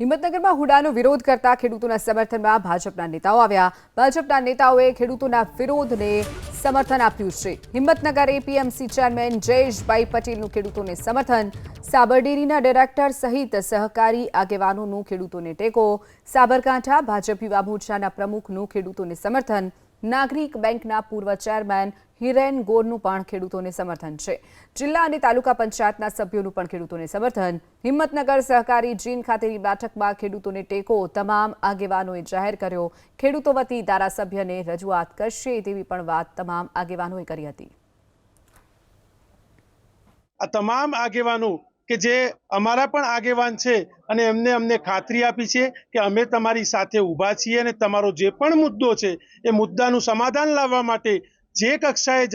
હિંમતનગરમાં હુડાનો વિરોધ કરતા ખેડૂતોના સમર્થનમાં ભાજપના નેતાઓ આવ્યા। ભાજપના નેતાઓએ ખેડૂતોના વિરોધને સમર્થન આપ્યું છે। હિંમતનગર એપીએમસી ચેરમેન જયેશભાઈ પટેલનું ખેડૂતોને સમર્થન। સાબરડેરીના ડાયરેક્ટર સહિત સહકારી આગેવાનોનું ખેડૂતોને ટેકો। સાબરકાંઠા ભાજપ યુવા મોરચાના પ્રમુખનું ખેડૂતોને સમર્થન। નાગરિક બેંકના પૂર્વ ચેરમેન હિરેન ગોરનું પણ ખેડૂતોને સમર્થન છે। જિલ્લા અને તાલુકા પંચાયતના સભ્યોનું પણ ખેડૂતોને સમર્થન। હિંમતનગર સહકારી જીન ખાતેની બેઠકમાં ખેડૂતોને ટેકો તમામ આગેવાનોએ જાહેર કર્યો। ખેડૂતો વતી ધારાસભ્યને રજૂઆત કરશે તેવી પણ વાત તમામ આગેવાનોએ કરી હતી। આ તમામ આગેવાનો કે જે અમારા પણ આગેવાન છે અને એમને અમને ખાતરી આપી છે કે અમે તમારી સાથે ઊભા છીએ અને તમારો જે પણ મુદ્દો છે એ મુદ્દાનું સમાધાન લાવવા માટે જે કક્ષાએ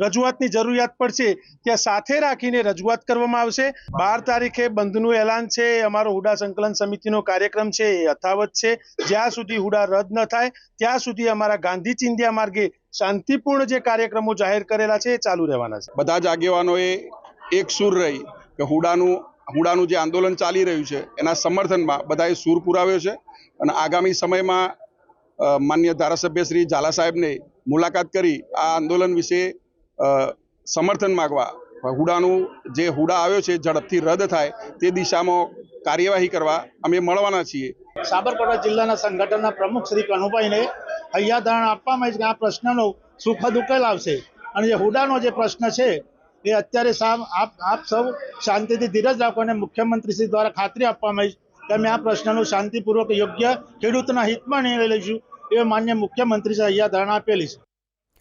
રજૂઆતની જરૂરિયાત પડશે ત્યાં સાથે રાખીને રજૂઆત કરવામાં આવશે। 12 તારીખે બંધનું એલાન છે। અમારો હુડા સંકલન સમિતિનો કાર્યક્રમ છે એ યથાવત છે। જ્યાં સુધી હુડા રદ ન થાય ત્યાં સુધી અમારા ગાંધી ચિંધ્યા માર્ગે શાંતિપૂર્ણ જે કાર્યક્રમો જાહેર કરેલા છે એ ચાલુ રહેવાના છે। બધા જ આગેવાનોએ એક સૂર રહી કે હુડાનું જે આંદોલન ચાલી રહ્યું છે એના સમર્થનમાં બધાએ સૂર પુરાવ્યો છે અને આગામી સમયમાં માન્ય ધારાસભ્ય શ્રી ઝાલા સાહેબને મુલાકાત કરી આ આંદોલન વિશે સમર્થન માંગવા હુડા આવ્યો છે ઝડપથી રદ થાય તે દિશામાં કાર્યવાહી કરવા અમે મળવાના છીએ। સાબરકાંઠા જિલ્લાના સંગઠનના પ્રમુખ શ્રી કનુભાઈને હૈયાધારણ આપવામાં આવી છે કે આ પ્રશ્નનો સુખદ ઉકેલ આવશે અને જે હુડાનો જે પ્રશ્ન છે એ અત્યારે આપ સૌ શાંતિથી ધીરજ રાખો અને મુખ્યમંત્રી શ્રી દ્વારા ખાતરી આપવામાં આવી કે અમે આ પ્રશ્નનું શાંતિપૂર્વક યોગ્ય ખેડૂતના હિતમાં નિર્ણય લઈશું એ માન્ય મુખ્યમંત્રી શ્રી હૈયાધારણ આપેલી છે।